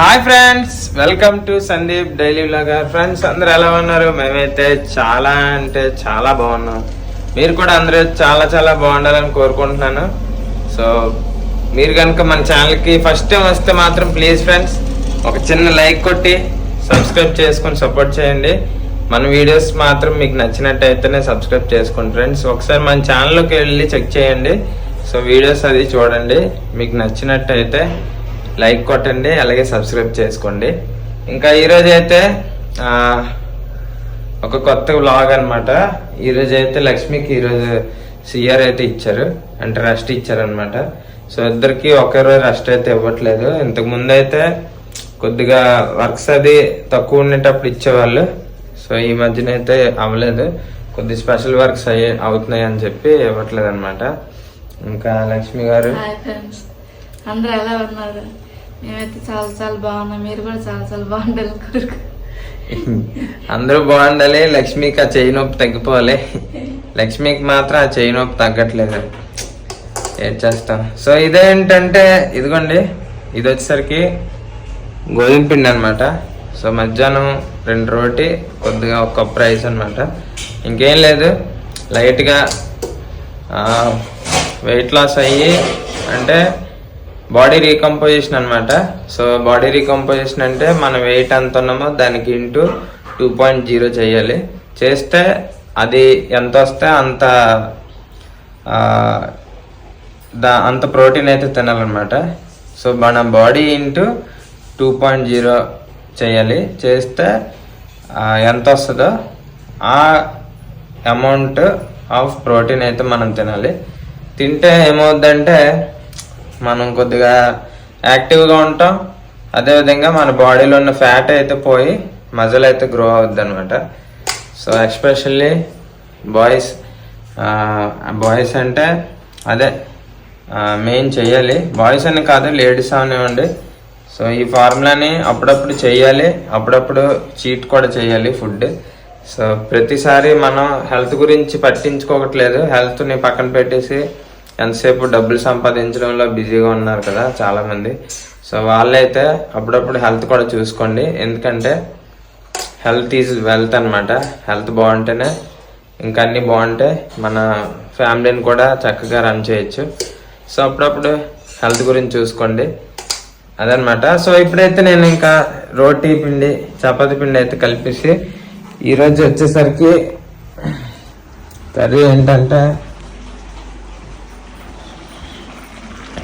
Hi friends, welcome to Sandeep daily vlogger. Friends అందరూ ఎలా ఉన్నారు? మేమైతే చాలా అంటే చాలా బాగున్నాం. మీరు కూడా అందరూ చాలా చాలా బాగుండాలని కోరుకుంటున్నాను. సో మీరు కనుక మన ఛానల్కి ఫస్ట్ టైం వస్తే మాత్రం ప్లీజ్ ఫ్రెండ్స్ ఒక చిన్న లైక్ కొట్టి సబ్స్క్రైబ్ చేసుకొని సపోర్ట్ చేయండి. మన వీడియోస్ మాత్రం మీకు నచ్చినట్టయితేనే సబ్స్క్రైబ్ చేసుకోండి ఫ్రెండ్స్. ఒకసారి మన ఛానల్లోకి వెళ్ళి చెక్ చేయండి. సో వీడియోస్ అది చూడండి, మీకు నచ్చినట్టయితే లైక్ కొట్టండి, అలాగే సబ్స్క్రైబ్ చేసుకోండి. ఇంకా ఈరోజు అయితే ఒక కొత్త వ్లాగ్ అనమాట. ఈరోజు అయితే లక్ష్మికి ఈరోజు సిఆర్ అయితే ఇచ్చారు, అంటే రెస్ట్ ఇచ్చారనమాట. సో ఇద్దరికి ఒకే రోజు రెస్ట్ అయితే ఇవ్వట్లేదు. ఇంతకు ముందు అయితే కొద్దిగా వర్క్స్ అది తక్కువ ఉండేటప్పుడు ఇచ్చేవాళ్ళు. సో ఈ మధ్యన అయితే అవ్వలేదు, కొద్ది స్పెషల్ వర్క్స్ అవుతున్నాయి అని చెప్పి ఇవ్వట్లేదు అనమాట. ఇంకా లక్ష్మి గారు అందరూ ఎలా ఉన్నారు? మేమైతే చాలా చాలా బాగున్నాం. మీరు కూడా చాలా చాలా బాగుండాలి కోరుకు. అందరూ బాగుండాలి. లక్ష్మికి ఆ చెయ్యి నొప్పి తగ్గిపోవాలి. లక్ష్మికి మాత్రం ఆ చెయ్యి నొప్పి తగ్గట్లేదు, ఏం చేస్తాం. సో ఇదేంటంటే ఇదిగోండి, ఇది వచ్చేసరికి గోధుమ పిండి అనమాట. సో మధ్యాహ్నం 2 రోటి, కొద్దిగా ఒక కప్ రైస్ అనమాట. ఇంకేం లేదు, లైట్గా వెయిట్ లాస్ అయ్యి అంటే బాడీ రీకంపోజిషన్ అనమాట. సో బాడీ రీకంపోజిషన్ అంటే మనం వెయిట్ ఎంత ఉన్నామో దానికి ఇంటూ 2.0 చేయాలి. చేస్తే అది ఎంత వస్తే అంత ప్రోటీన్ అయితే తినాలన్నమాట. సో మన బాడీ ఇంటూ 2.0 చేయాలి. చేస్తే ఎంత వస్తుందో ఆ అమౌంట్ ఆఫ్ ప్రోటీన్ అయితే మనం తినాలి. తింటే ఏమవుద్దంటే మనం కొద్దిగా యాక్టివ్గా ఉంటాం. అదేవిధంగా మన బాడీలో ఉన్న ఫ్యాట్ అయితే పోయి మజిల్ అయితే గ్రో అవుద్ది అనమాట. సో ఎస్పెషల్లీ బాయ్స్ అంటే అదే మెయిన్ చెయ్యాలి. బాయ్స్ అని కాదు, లేడీస్ అవనివ్వండి. సో ఈ ఫార్ములాని అప్పుడప్పుడు చెయ్యాలి, అప్పుడప్పుడు చీట్ కూడా చేయాలి ఫుడ్. సో ప్రతిసారి మనం హెల్త్ గురించి పట్టించుకోవట్లేదు. హెల్త్ని పక్కన పెట్టేసి ఎంతసేపు డబ్బులు సంపాదించడంలో బిజీగా ఉన్నారు కదా చాలామంది. సో వాళ్ళైతే అప్పుడప్పుడు హెల్త్ కూడా చూసుకోండి, ఎందుకంటే హెల్త్ ఈజ్ వెల్త్ అనమాట. హెల్త్ బాగుంటేనే ఇంకా అన్నీ బాగుంటాయి, మన ఫ్యామిలీని కూడా చక్కగా రన్ చేయొచ్చు. సో అప్పుడప్పుడు హెల్త్ గురించి చూసుకోండి, అదనమాట. సో ఇప్పుడైతే నేను ఇంకా రోటీ పిండి, చపాతీ పిండి అయితే కలిపేసి ఈరోజు వచ్చేసరికి కర్రీ ఏంటంటే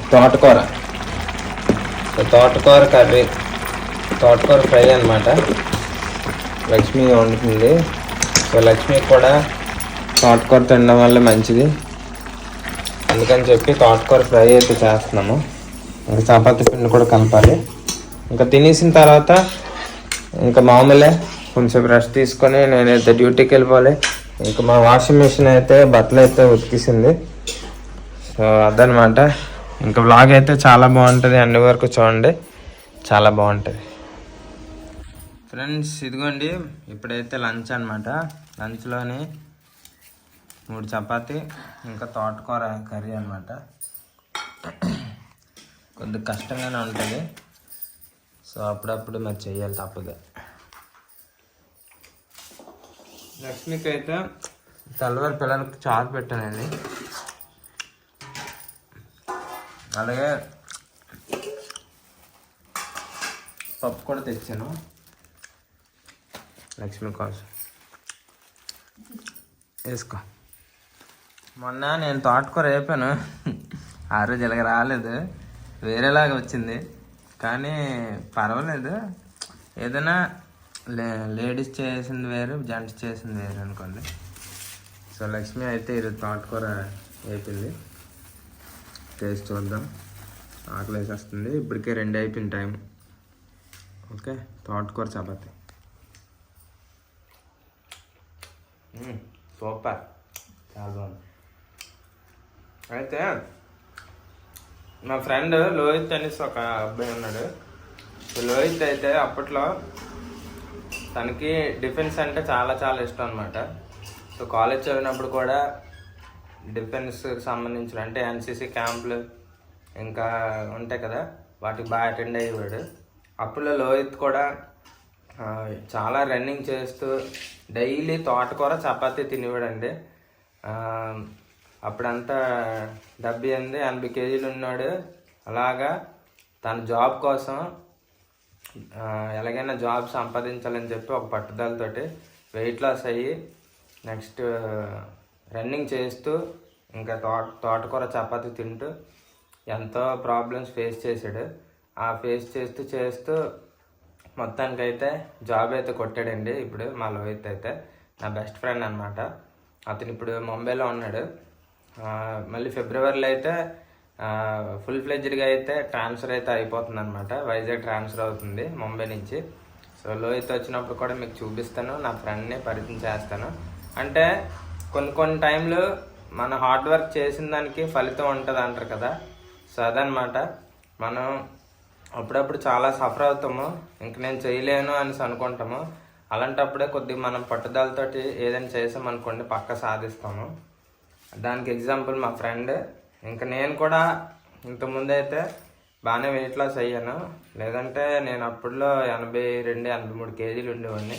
తోటకూర. సో తోటకూర కర్రీ, తోటకూర ఫ్రై అనమాట. లక్ష్మి వండుతుంది. సో లక్ష్మికి కూడా తోటకూర తినడం వల్ల మంచిది, అందుకని చెప్పి తోటకూర ఫ్రై అయితే చేస్తున్నాము. ఇంకా చపాతీ పిండి కూడా కలపాలి. ఇంకా తినేసిన తర్వాత ఇంకా మామూలే, కొంచెం రెస్ట్ తీసుకొని నేనైతే డ్యూటీకి వెళ్ళిపోవాలి. ఇంకా మా వాషింగ్ మిషన్ అయితే బట్టలు అయితే ఉతికేసింది. సో అదనమాట. ఇంకా వ్లాగ్ అయితే చాలా బాగుంటుంది, అన్ని వరకు చూడండి, చాలా బాగుంటుంది ఫ్రెండ్స్. ఇదిగోండి ఇప్పుడైతే లంచ్ అనమాట. లంచ్లోని 3 చపాతీ, ఇంకా తోటకూర కర్రీ అనమాట. కొద్దిగా కష్టంగానే ఉంటుంది, సో అప్పుడప్పుడు మరి చెయ్యాలి, తప్పదు. లక్ష్మికి అయితే తెల్లవారి పిల్లలకి చారు పెట్టానండి, అలాగే పప్పు కూడా తెచ్చాను లక్ష్మి కోసం, వేసుకో. మొన్న నేను తోటకూర వేపాను, ఆ రోజు ఇలాగ రాలేదు, వేరేలాగా వచ్చింది. కానీ పర్వాలేదు, ఏదైనా లేడీస్ చేసింది వేరు, జెంట్స్ చేసింది వేరు అనుకోండి. సో లక్ష్మి అయితే ఈరోజు తోటకూర వేపింది, టేస్ట్ చూద్దాం. ఆకలి వేసేస్తుంది, ఇప్పటికే 2 అయిపోయిన టైం. ఓకే, తోటకూర చపాతి సూపర్, చాలా బాగుంది. అయితే మా ఫ్రెండ్ లోహిత్ అనేసి ఒక అబ్బాయి ఉన్నాడు. లోహిత్ అయితే అప్పట్లో తనకి డిఫెన్స్ అంటే చాలా చాలా ఇష్టం అనమాట. సో కాలేజ్ చదివినప్పుడు కూడా డిఫెన్స్కి సంబంధించిన అంటే ఎన్సీసీ క్యాంపులు ఇంకా ఉంటాయి కదా, వాటికి బాగా అటెండ్ అయ్యేవాడు. అప్పులో లోహిత్ కూడా చాలా రన్నింగ్ చేస్తూ డైలీ తోటకూర చపాతీ తినేవాడండి. అప్పుడంతా 70-80 కేజీలు ఉన్నాడు. అలాగా తన జాబ్ కోసం ఎలాగైనా జాబ్ సంపాదించాలని చెప్పి ఒక పట్టుదలతోటి వెయిట్ లాస్ అయ్యి నెక్స్ట్ రన్నింగ్ చేస్తూ ఇంకా తోటకూర చపాతీ తింటూ ఎంతో ప్రాబ్లమ్స్ ఫేస్ చేశాడు. ఆ ఫేస్ చేస్తూ మొత్తానికైతే జాబ్ అయితే కొట్టాడండి. ఇప్పుడు మా లోహిత్ అయితే నా బెస్ట్ ఫ్రెండ్ అనమాట. అతను ఇప్పుడు ముంబైలో ఉన్నాడు. మళ్ళీ ఫిబ్రవరిలో అయితే ఫుల్ ఫ్లెడ్జ్డ్గా అయితే ట్రాన్స్ఫర్ అయితే అయిపోతుంది అనమాట. వైజాగ్ ట్రాన్స్ఫర్ అవుతుంది ముంబై నుంచి. సో లోహిత్ వచ్చినప్పుడు కూడా మీకు చూపిస్తాను, నా ఫ్రెండ్ని పరిచయం చేస్తాను. అంటే కొన్ని టైంలు మన హార్డ్ వర్క్ చేసిన దానికి ఫలితం ఉంటుంది అంటారు కదా. సో అదనమాట. మనం అప్పుడప్పుడు చాలా సఫర్ అవుతాము, ఇంక నేను చేయలేను అనేసి అనుకుంటాము. అలాంటప్పుడే కొద్దిగా మనం పట్టుదలతోటి ఏదైనా చేసామనుకోండి పక్క సాధిస్తాము. దానికి ఎగ్జాంపుల్ మా ఫ్రెండ్. ఇంకా నేను కూడా ఇంతకుముందు అయితే బాగానే వెయిట్ లాస్ అయ్యాను. లేదంటే నేను అప్పుడులో 82-83 కేజీలు ఉండేవాడిని.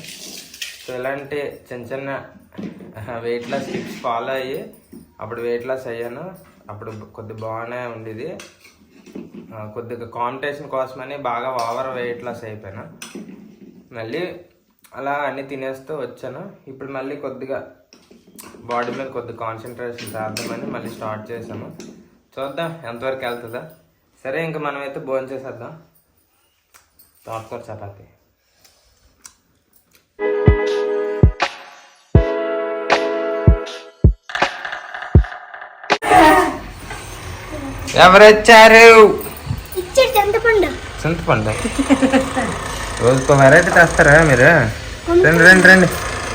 సో ఇలాంటి చిన్న వెయిట్ లాస్ టిప్స్ ఫాలో అయ్యి అప్పుడు వెయిట్ లాస్ అయ్యాను. అప్పుడు కొద్దిగా బాగానే ఉండేది. కొద్దిగా కాంపిటీషన్ కోసమని బాగా ఓవర్ వెయిట్ లాస్ అయిపోయాను. మళ్ళీ అలా అన్నీ తినేస్తూ వచ్చాను. ఇప్పుడు మళ్ళీ కొద్దిగా బాడీ మీద కొద్దిగా కాన్సన్ట్రేషన్ చేద్దామని మళ్ళీ స్టార్ట్ చేశాను. చూద్దాం ఎంతవరకు వెళ్తుందా. సరే ఇంకా మనమైతే భోజనం చేసేద్దాం. తోటకూర చపాతీ. ఎవరొచ్చారు? చింతపండు రోజుకో వెరైటీ తెస్తారా మీరు? రండి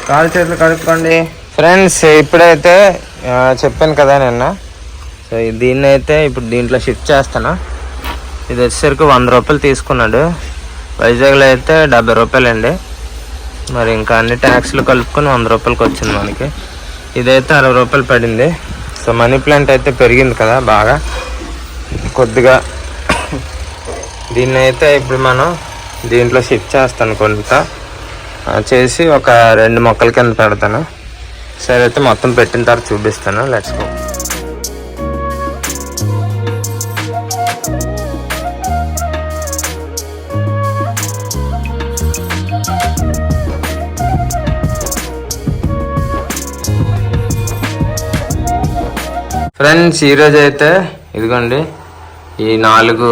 కాలు చేతులు కడుక్కోండి. ఫ్రెండ్స్ ఇప్పుడైతే చెప్పాను కదా నిన్న. సో దీన్ని అయితే ఇప్పుడు దీంట్లో షిఫ్ట్ చేస్తాను. ఇది వచ్చేసరికి 100 రూపాయలు తీసుకున్నాడు. వైజాగ్లో అయితే 70 రూపాయలు అండి. మరి ఇంకా అన్ని ట్యాక్స్లు కలుపుకొని 100 రూపాయలకి వచ్చింది మనకి. ఇదైతే 60 రూపాయలు పడింది. సో మనీ ప్లాంట్ అయితే పెరిగింది కదా బాగా కొద్దిగా. దీన్ని అయితే ఇప్పుడు మనం దీంట్లో షిఫ్ట్ చేస్తాను. కొంత చేసి ఒక 2 మొక్కల కింద పెడతాను. సరే అయితే మొత్తం పెట్టిన తర్వాత చూపిస్తాను. Let's go. ఫ్రెండ్స్ ఈరోజు అయితే ఇదిగోండి ఈ 4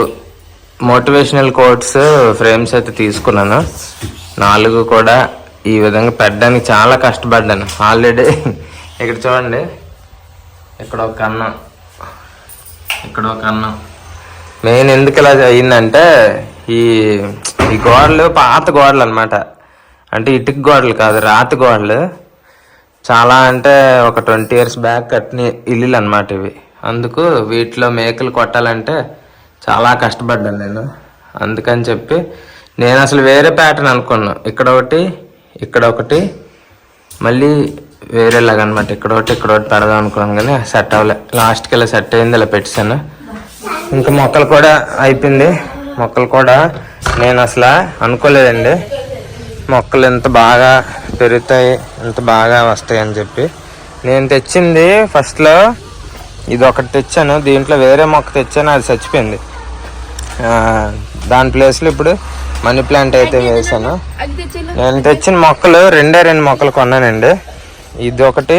మోటివేషనల్ కోట్స్ ఫ్రేమ్స్ అయితే తీసుకున్నాను. 4 కూడా ఈ విధంగా పెట్టడానికి చాలా కష్టపడ్డాను ఆల్రెడీ. ఇక్కడ చూడండి, ఇక్కడ ఒక అన్నం, ఇక్కడ ఒక అన్నం. మెయిన్ ఎందుకు ఇలా అయ్యిందంటే ఈ గోడలు పాత గోడలు అనమాట. అంటే ఇటుక గోడలు కాదు, రాతి గోడలు. చాలా అంటే ఒక 20 years బ్యాక్ కట్టిన ఇల్లులు అనమాట ఇవి. అందుకు వీటిలో మేకలు కొట్టాలంటే చాలా కష్టపడ్డాను నేను. అందుకని చెప్పి నేను అసలు వేరే ప్యాటర్న్ అనుకున్నాను. ఇక్కడ ఒకటి మళ్ళీ వేరేలాగా అనమాట. ఇక్కడ ఒకటి పెడదాం అనుకున్నాను కానీ సెట్ అవ్వలే. లాస్ట్కి ఇలా సెట్ అయింది, ఇలా పెట్టాను. ఇంకా మొక్కలు కూడా అయిపోయింది. మొక్కలు కూడా నేను అసలు అనుకోలేదండి మొక్కలు ఎంత బాగా పెరుగుతాయి, ఎంత బాగా వస్తాయి అని చెప్పి. నేను తెచ్చింది ఫస్ట్లో ఇది ఒకటి తెచ్చాను. దీంట్లో వేరే మొక్క తెచ్చాను, అది చచ్చిపోయింది. దాని ప్లేస్లో ఇప్పుడు మనీ ప్లాంట్ అయితే వేసాను. నేను తెచ్చిన మొక్కలు 2 మొక్కలు కొన్నానండి. ఇది ఒకటి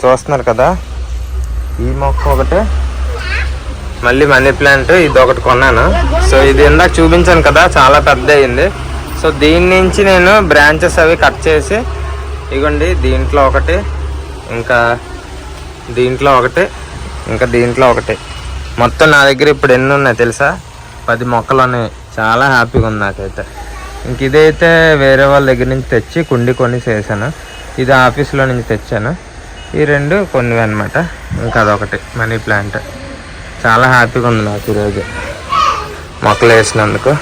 చూస్తున్నారు కదా, ఈ మొక్క ఒకటి, మళ్ళీ మనీ ప్లాంట్ ఇది ఒకటి కొన్నాను. సో ఇది ఇందాక చూపించాను కదా, చాలా పెద్ద అయింది. సో దీని నుంచి నేను బ్రాంచెస్ అవి కట్ చేసి ఇగోండి దీంట్లో ఒకటి, ఇంకా దీంట్లో ఒకటి, ఇంకా దీంట్లో ఒకటి, మొత్తం నా దగ్గర ఇప్పుడు ఎన్ని ఉన్నాయి తెలుసా? 10 మొక్కలు ఉన్నాయి. చాలా హ్యాపీగా ఉంది నాకైతే. ఇంక ఇదైతే వేరే వాళ్ళ దగ్గర నుంచి తెచ్చి కొని చేశాను. ఇది ఆఫీస్లో నుంచి తెచ్చాను. ఈ 2 కొన్నివి అనమాట. ఇంకా అదొకటి మనీ ప్లాంట్. చాలా హ్యాపీగా ఉంది నాకు ఈరోజు మొక్కలు వేసినందుకు.